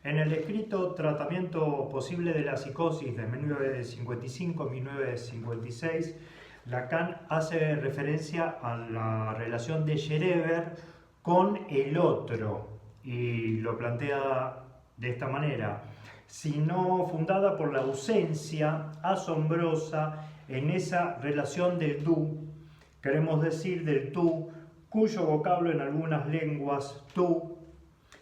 En el escrito Tratamiento posible de la psicosis de 1955-1956, Lacan hace referencia a la relación de Schreber con el otro y lo plantea de esta manera: sino fundada por la ausencia asombrosa en esa relación del tú, queremos decir del tú, cuyo vocablo en algunas lenguas, tú,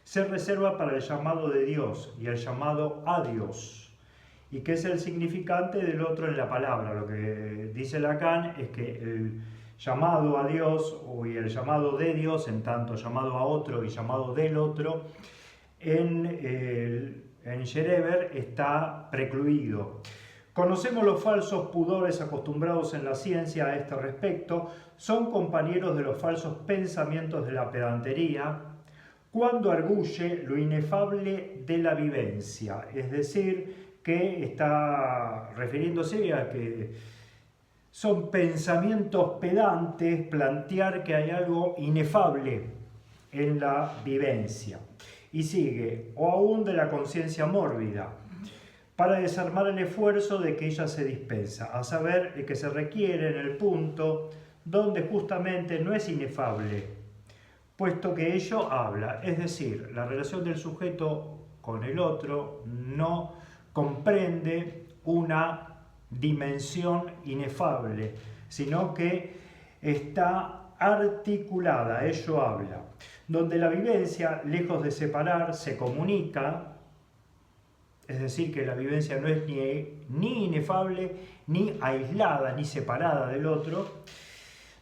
se reserva para el llamado de Dios y el llamado a Dios, y que es el significante del otro en la palabra. Lo que dice Lacan es que el llamado a Dios y el llamado de Dios, en tanto llamado a otro y llamado del otro, en Schreber está precluido. Conocemos los falsos pudores acostumbrados en la ciencia a este respecto, son compañeros de los falsos pensamientos de la pedantería, cuando arguye lo inefable de la vivencia, es decir, que está refiriéndose a que son pensamientos pedantes plantear que hay algo inefable en la vivencia. Y sigue, o aún de la conciencia mórbida, para desarmar el esfuerzo de que ella se dispensa, a saber, que se requiere en el punto donde justamente no es inefable, puesto que ello habla, es decir, la relación del sujeto con el otro no comprende una dimensión inefable, sino que está articulada, ello habla, donde la vivencia, lejos de separar, se comunica, es decir, que la vivencia no es ni inefable, ni aislada, ni separada del otro,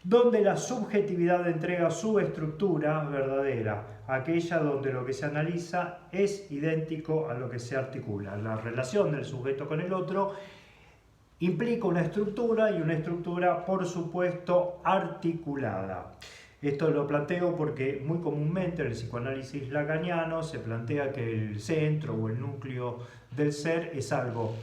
donde la subjetividad entrega su estructura verdadera, aquella donde lo que se analiza es idéntico a lo que se articula. La relación del sujeto con el otro implica una estructura, y una estructura, por supuesto, articulada. Esto lo planteo porque muy comúnmente en el psicoanálisis lacaniano se plantea que el centro o el núcleo del ser es algo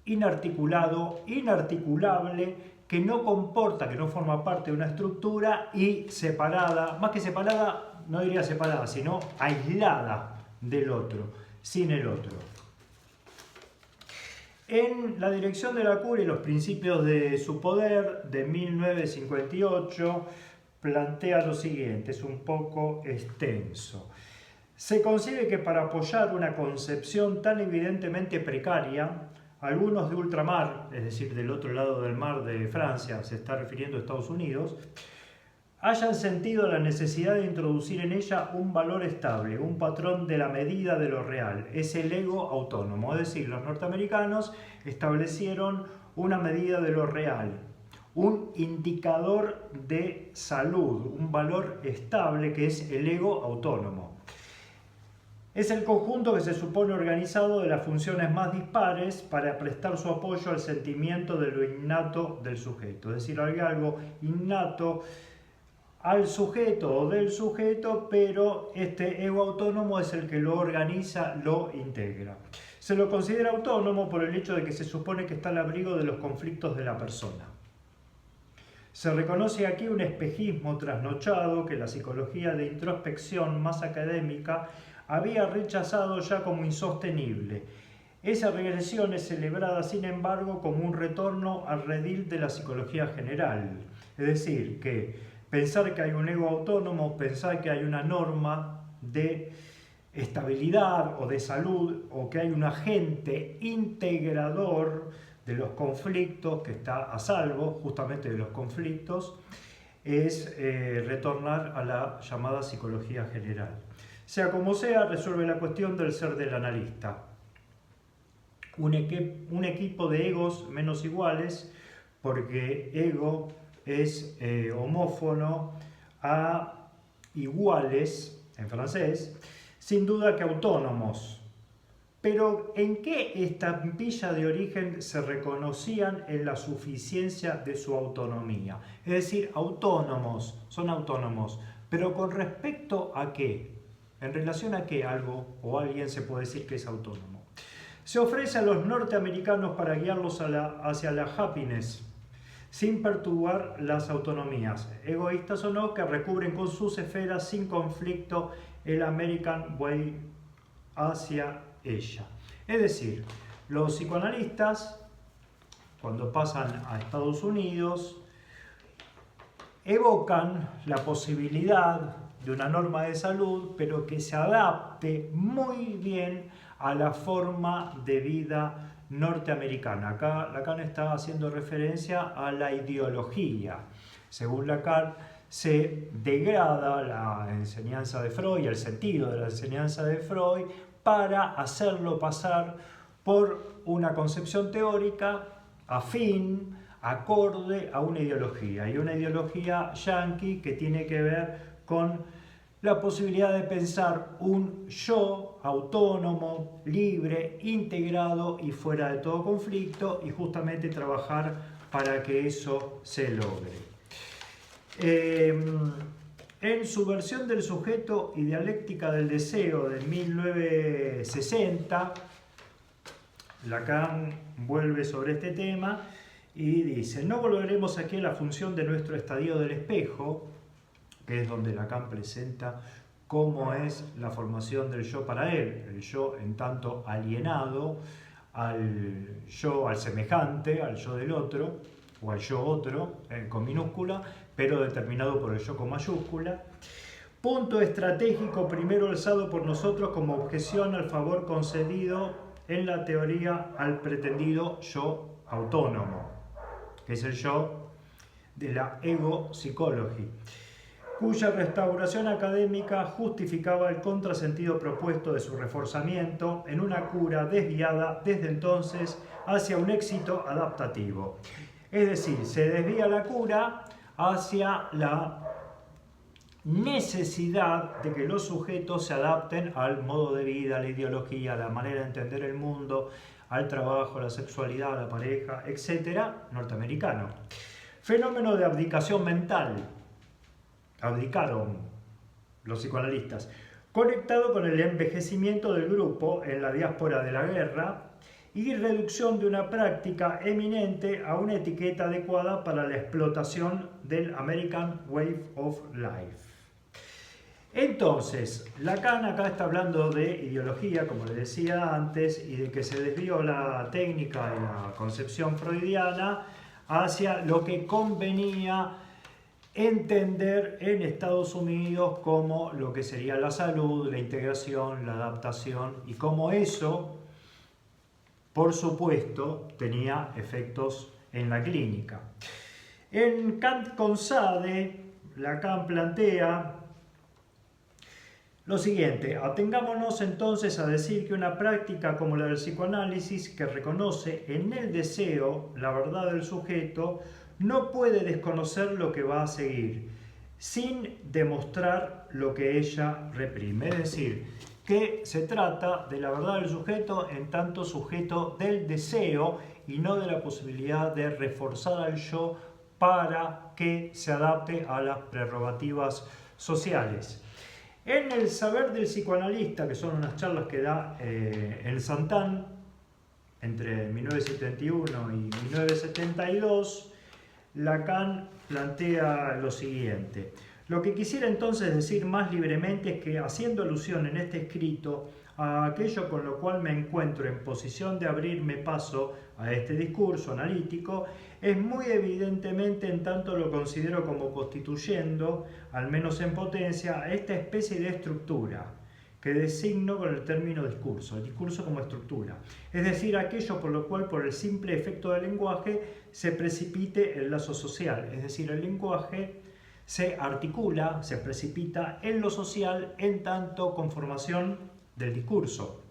inarticulado, inarticulable, que no comporta, que no forma parte de una estructura, y separada, más que separada, no diría separada, sino aislada del otro, sin el otro. En La dirección de la cura y los principios de su poder, de 1958, plantea lo siguiente, es un poco extenso. Se concibe que para apoyar una concepción tan evidentemente precaria, algunos de ultramar, es decir, del otro lado del mar de Francia, se está refiriendo a Estados Unidos, hayan sentido la necesidad de introducir en ella un valor estable, un patrón de la medida de lo real, es el ego autónomo. Es decir, los norteamericanos establecieron una medida de lo real, un indicador de salud, un valor estable que es el ego autónomo. Es el conjunto que se supone organizado de las funciones más dispares para prestar su apoyo al sentimiento de lo innato del sujeto. Es decir, hay algo innato al sujeto o del sujeto, pero este ego autónomo es el que lo organiza, lo integra. Se lo considera autónomo por el hecho de que se supone que está al abrigo de los conflictos de la persona. Se reconoce aquí un espejismo trasnochado que la psicología de introspección más académica había rechazado ya como insostenible. Esa regresión es celebrada, sin embargo, como un retorno al redil de la psicología general. Es decir, que pensar que hay un ego autónomo, pensar que hay una norma de estabilidad o de salud, o que hay un agente integrador de los conflictos que está a salvo justamente de los conflictos, es retornar a la llamada psicología general. Sea como sea, resuelve la cuestión del ser del analista. Un equipo de egos menos iguales, porque ego es homófono a iguales en francés, sin duda que autónomos. Pero ¿en qué estampilla de origen se reconocían en la suficiencia de su autonomía? Es decir, autónomos, son autónomos, pero ¿con respecto a qué? ¿En relación a qué algo o alguien se puede decir que es autónomo? Se ofrece a los norteamericanos para guiarlos hacia la happiness, sin perturbar las autonomías, egoístas o no, que recubren con sus esferas sin conflicto el American Way hacia ella. Es decir, los psicoanalistas, cuando pasan a Estados Unidos, evocan la posibilidad de una norma de salud, pero que se adapte muy bien a la forma de vida norteamericana. Acá Lacan está haciendo referencia a la ideología. Según Lacan, se degrada la enseñanza de Freud, el sentido de la enseñanza de Freud, para hacerlo pasar por una concepción teórica afín, acorde a una ideología, y una ideología yanqui que tiene que ver con la posibilidad de pensar un yo autónomo, libre, integrado y fuera de todo conflicto, y justamente trabajar para que eso se logre. En su versión del sujeto y dialéctica del deseo de 1960, Lacan vuelve sobre este tema y dice: no volveremos aquí a la función de nuestro estadio del espejo, que es donde Lacan presenta cómo es la formación del yo para él, el yo en tanto alienado al yo, al semejante, al yo del otro, o al yo otro, con minúscula, pero determinado por el yo con mayúscula. Punto estratégico primero alzado por nosotros como objeción al favor concedido en la teoría al pretendido yo autónomo, que es el yo de la ego psychology, cuya restauración académica justificaba el contrasentido propuesto de su reforzamiento en una cura desviada desde entonces hacia un éxito adaptativo. Es decir, se desvía la cura hacia la necesidad de que los sujetos se adapten al modo de vida, a la ideología, a la manera de entender el mundo, al trabajo, a la sexualidad, a la pareja, etcétera, norteamericano. Fenómeno de abdicación mental. Abdicaron los psicoanalistas, conectado con el envejecimiento del grupo en la diáspora de la guerra y reducción de una práctica eminente a una etiqueta adecuada para la explotación del American Way of Life. Entonces, Lacan acá está hablando de ideología, como les decía antes, y de que se desvió la técnica y la concepción freudiana hacia lo que convenía entender en Estados Unidos como lo que sería la salud, la integración, la adaptación, y cómo eso, por supuesto, tenía efectos en la clínica. En Kant con Sade, Lacan plantea lo siguiente: atengámonos entonces a decir que una práctica como la del psicoanálisis, que reconoce en el deseo la verdad del sujeto, no puede desconocer lo que va a seguir, sin demostrar lo que ella reprime. Es decir, que se trata de la verdad del sujeto en tanto sujeto del deseo y no de la posibilidad de reforzar al yo para que se adapte a las prerrogativas sociales. En el saber del psicoanalista, que son unas charlas que da en Santán entre 1971 y 1972, Lacan plantea lo siguiente: lo que quisiera entonces decir más libremente es que, haciendo alusión en este escrito a aquello con lo cual me encuentro en posición de abrirme paso a este discurso analítico, es muy evidentemente, en tanto lo considero como constituyendo, al menos en potencia, esta especie de estructura que designo con el término discurso, el discurso como estructura, es decir, aquello por lo cual, por el simple efecto del lenguaje, se precipite el lazo social, es decir, el lenguaje se articula, se precipita en lo social en tanto conformación del discurso.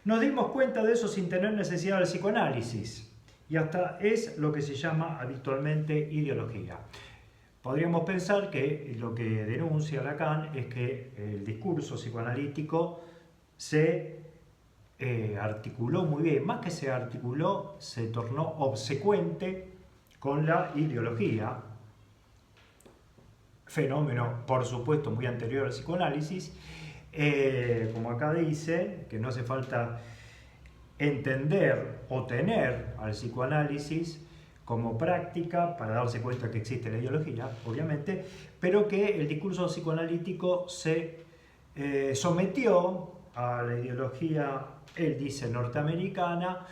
Nos dimos cuenta de eso sin tener necesidad del psicoanálisis, y hasta es lo que se llama habitualmente ideología. Podríamos pensar que lo que denuncia Lacan es que el discurso psicoanalítico se articuló muy bien, más que se articuló, se tornó obsecuente con la ideología, fenómeno por supuesto muy anterior al psicoanálisis, como acá dice, que no hace falta entender o tener al psicoanálisis como práctica para darse cuenta que existe la ideología, obviamente, pero que el discurso psicoanalítico se sometió a la ideología, él dice norteamericana,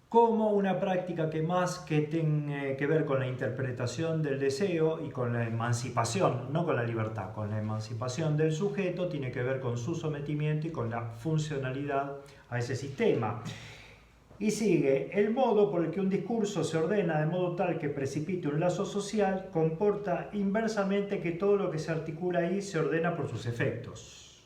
como una práctica que más que tiene que ver con la interpretación del deseo y con la emancipación, no con la libertad, con la emancipación del sujeto, tiene que ver con su sometimiento y con la funcionalidad a ese sistema. Y sigue, el modo por el que un discurso se ordena de modo tal que precipite un lazo social comporta inversamente que todo lo que se articula ahí se ordena por sus efectos.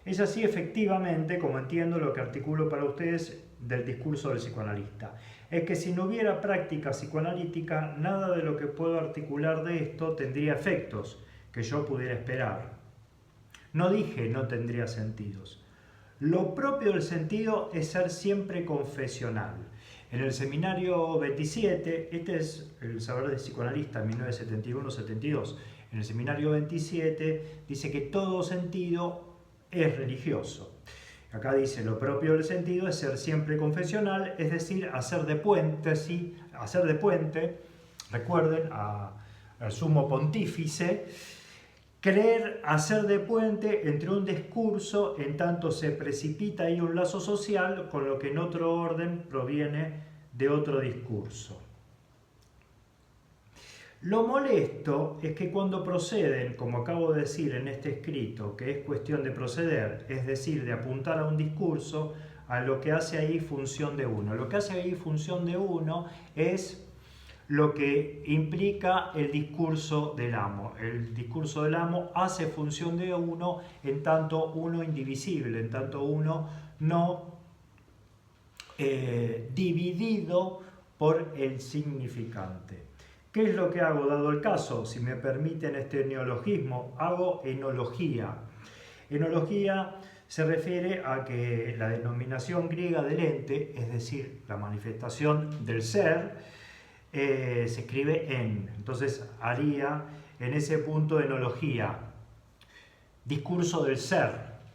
Es así efectivamente como entiendo lo que articulo para ustedes del discurso del psicoanalista. Es que si no hubiera práctica psicoanalítica, nada de lo que puedo articular de esto tendría efectos que yo pudiera esperar. No dije no tendría sentidos. Lo propio del sentido es ser siempre confesional. En el seminario 27, este es el saber del psicoanalista 1971-72, en el seminario 27 dice que todo sentido es religioso. Acá dice, lo propio del sentido es ser siempre confesional, es decir, hacer de puente, ¿sí? Hacer de puente, recuerden, al sumo pontífice, querer hacer de puente entre un discurso en tanto se precipita ahí un lazo social con lo que en otro orden proviene de otro discurso. Lo molesto es que cuando proceden, como acabo de decir en este escrito, que es cuestión de proceder, es decir, de apuntar a un discurso, a lo que hace ahí función de uno. Lo que hace ahí función de uno es lo que implica el discurso del amo. El discurso del amo hace función de uno en tanto uno indivisible, en tanto uno no dividido por el significante. ¿Qué es lo que hago dado el caso? Si me permiten este neologismo, hago enología. Enología se refiere a que la denominación griega del ente, es decir, la manifestación del ser, se escribe en. Entonces haría en ese punto enología. Discurso del ser,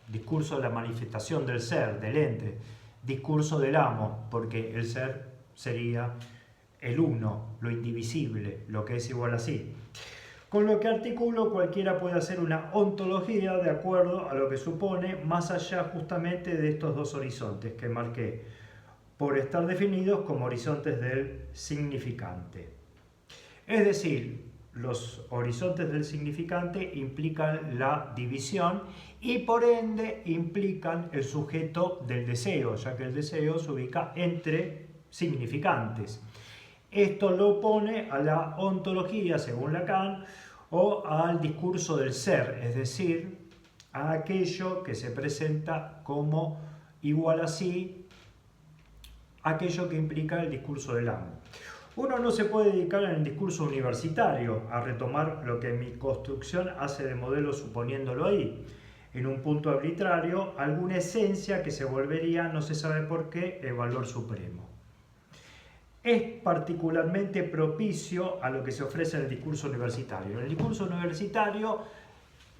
discurso de la manifestación del ser, del ente. Discurso del amo, porque el ser sería el uno, lo indivisible, lo que es igual a sí. Con lo que articulo, cualquiera puede hacer una ontología de acuerdo a lo que supone, más allá justamente de estos dos horizontes que marqué, por estar definidos como horizontes del significante. Es decir, los horizontes del significante implican la división y por ende implican el sujeto del deseo, ya que el deseo se ubica entre significantes. Esto lo opone a la ontología, según Lacan, o al discurso del ser, es decir, a aquello que se presenta como igual a sí, aquello que implica el discurso del amo. Uno no se puede dedicar en el discurso universitario a retomar lo que mi construcción hace de modelo suponiéndolo ahí, en un punto arbitrario, alguna esencia que se volvería, no se sabe por qué, el valor supremo. Es particularmente propicio a lo que se ofrece en el discurso universitario. En el discurso universitario,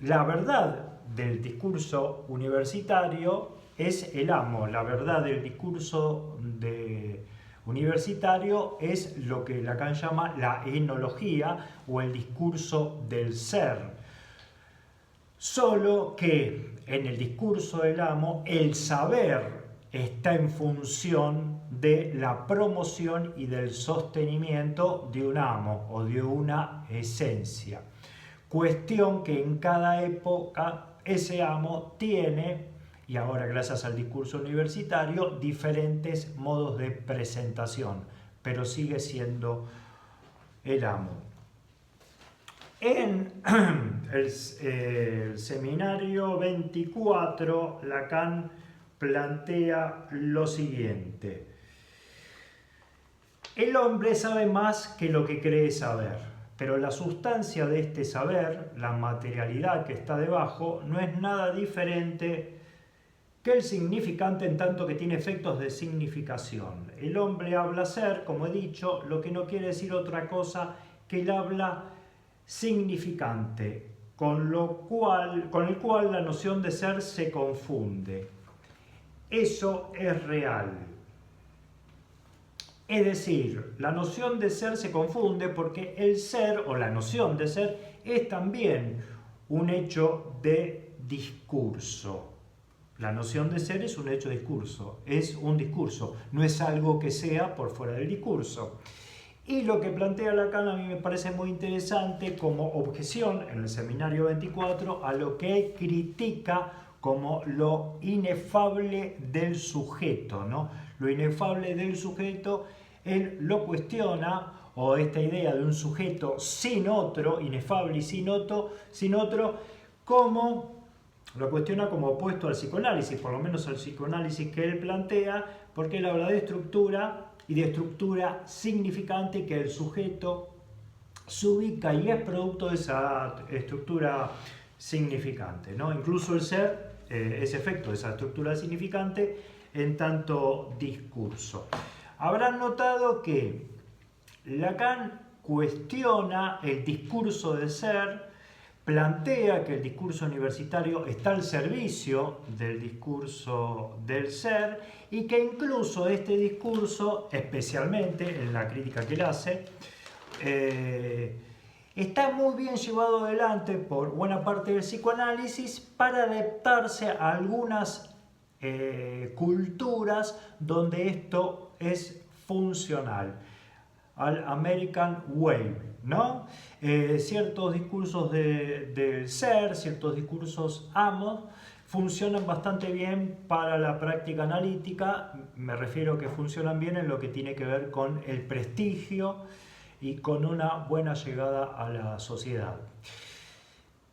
la verdad del discurso universitario es el amo. La verdad del discurso universitario es lo que Lacan llama la enología o el discurso del ser. Solo que en el discurso del amo el saber está en función de la promoción y del sostenimiento de un amo o de una esencia. Cuestión que en cada época ese amo tiene, y ahora gracias al discurso universitario, diferentes modos de presentación, pero sigue siendo el amo. En el seminario 24, Lacan plantea lo siguiente: el hombre sabe más que lo que cree saber, pero la sustancia de este saber, la materialidad que está debajo, no es nada diferente que el significante en tanto que tiene efectos de significación. El hombre habla ser, como he dicho, lo que no quiere decir otra cosa que el habla significante, con el cual la noción de ser se confunde. Eso es real. Es decir, la noción de ser se confunde porque el ser o la noción de ser es también un hecho de discurso. La noción de ser es un hecho discurso, es un discurso, no es algo que sea por fuera del discurso. Y lo que plantea Lacan a mí me parece muy interesante como objeción en el Seminario 24 a lo que él critica como lo inefable del sujeto, ¿no? Lo inefable del sujeto, él lo cuestiona, o esta idea de un sujeto sin otro, inefable y sin otro, como lo cuestiona como opuesto al psicoanálisis, por lo menos al psicoanálisis que él plantea, porque él habla de estructura y de estructura significante, que el sujeto se ubica y es producto de esa estructura significante, ¿no? Incluso el ser es efecto de esa estructura significante en tanto discurso. Habrán notado que Lacan cuestiona el discurso del ser, plantea que el discurso universitario está al servicio del discurso del ser y que incluso este discurso, especialmente en la crítica que él hace, está muy bien llevado adelante por buena parte del psicoanálisis para adaptarse a algunas culturas donde esto es funcional, al American Way, ¿no? Ciertos discursos del ser, ciertos discursos amos, funcionan bastante bien para la práctica analítica. Me refiero a que funcionan bien en lo que tiene que ver con el prestigio y con una buena llegada a la sociedad.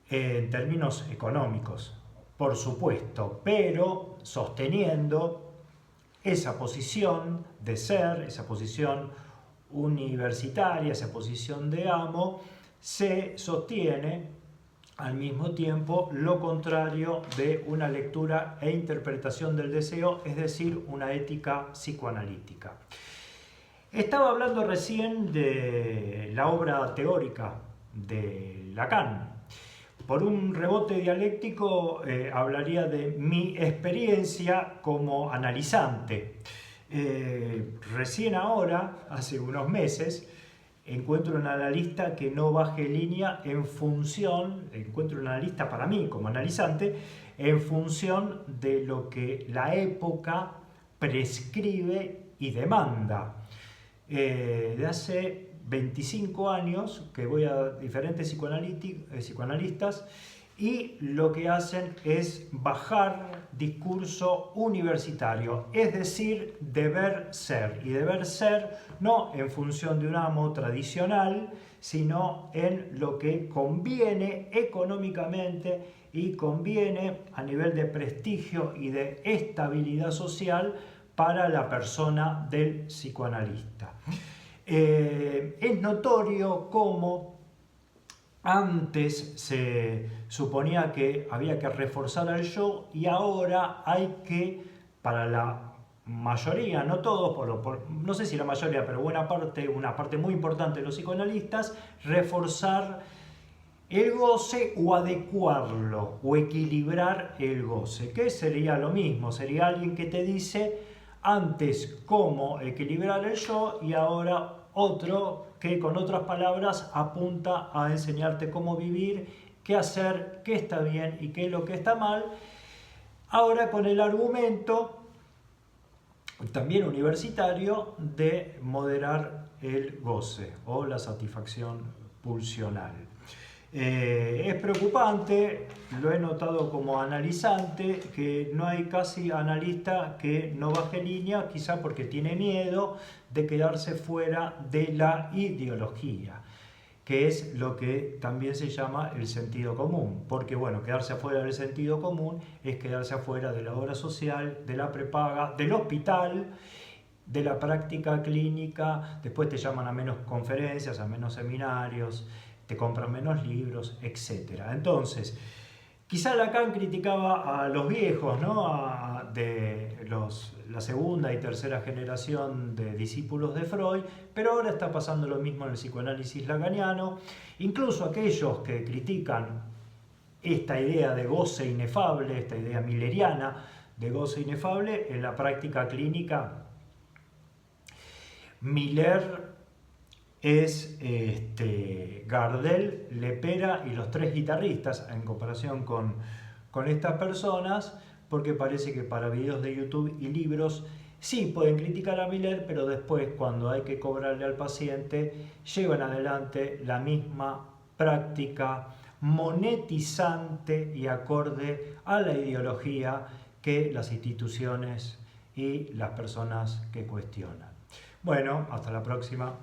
En términos económicos, por supuesto, pero sosteniendo esa posición de ser, esa posición universitaria, esa posición de amo, se sostiene al mismo tiempo lo contrario de una lectura e interpretación del deseo, es decir, una ética psicoanalítica. Estaba hablando recién de la obra teórica de Lacan. Por un rebote dialéctico hablaría de mi experiencia como analizante. Recién ahora, hace unos meses, encuentro un analista que no baje línea en función, encuentro un analista para mí como analizante, en función de lo que la época prescribe y demanda. De hace 25 años que voy a diferentes psicoanalistas y lo que hacen es bajar discurso universitario, es decir, deber ser. Y deber ser no en función de un amo tradicional, sino en lo que conviene económicamente y conviene a nivel de prestigio y de estabilidad social para la persona del psicoanalista. Es notorio cómo antes se suponía que había que reforzar al yo y ahora hay que, para la mayoría, no todos, no sé si la mayoría, pero una parte muy importante de los psicoanalistas, reforzar el goce o adecuarlo o equilibrar el goce, que sería lo mismo, sería alguien que te dice antes cómo equilibrar el yo y ahora otro que con otras palabras apunta a enseñarte cómo vivir, qué hacer, qué está bien y qué es lo que está mal. Ahora con el argumento, también universitario, de moderar el goce o la satisfacción pulsional. Es preocupante, lo he notado como analizante, que no hay casi analista que no baje línea, quizá porque tiene miedo de quedarse fuera de la ideología, que es lo que también se llama el sentido común, porque bueno, quedarse afuera del sentido común es quedarse afuera de la obra social, de la prepaga, del hospital, de la práctica clínica. Después te llaman a menos conferencias, a menos seminarios, te compran menos libros, etc. Entonces, quizá Lacan criticaba a los viejos, ¿no? La segunda y tercera generación de discípulos de Freud, pero ahora está pasando lo mismo en el psicoanálisis lacaniano. Incluso aquellos que critican esta idea de goce inefable, esta idea milleriana de goce inefable, en la práctica clínica, Miller es Gardel, Lepera y los tres guitarristas, en comparación con estas personas, porque parece que para videos de YouTube y libros sí pueden criticar a Miller, pero después cuando hay que cobrarle al paciente llevan adelante la misma práctica monetizante y acorde a la ideología que las instituciones y las personas que cuestionan. Bueno, hasta la próxima.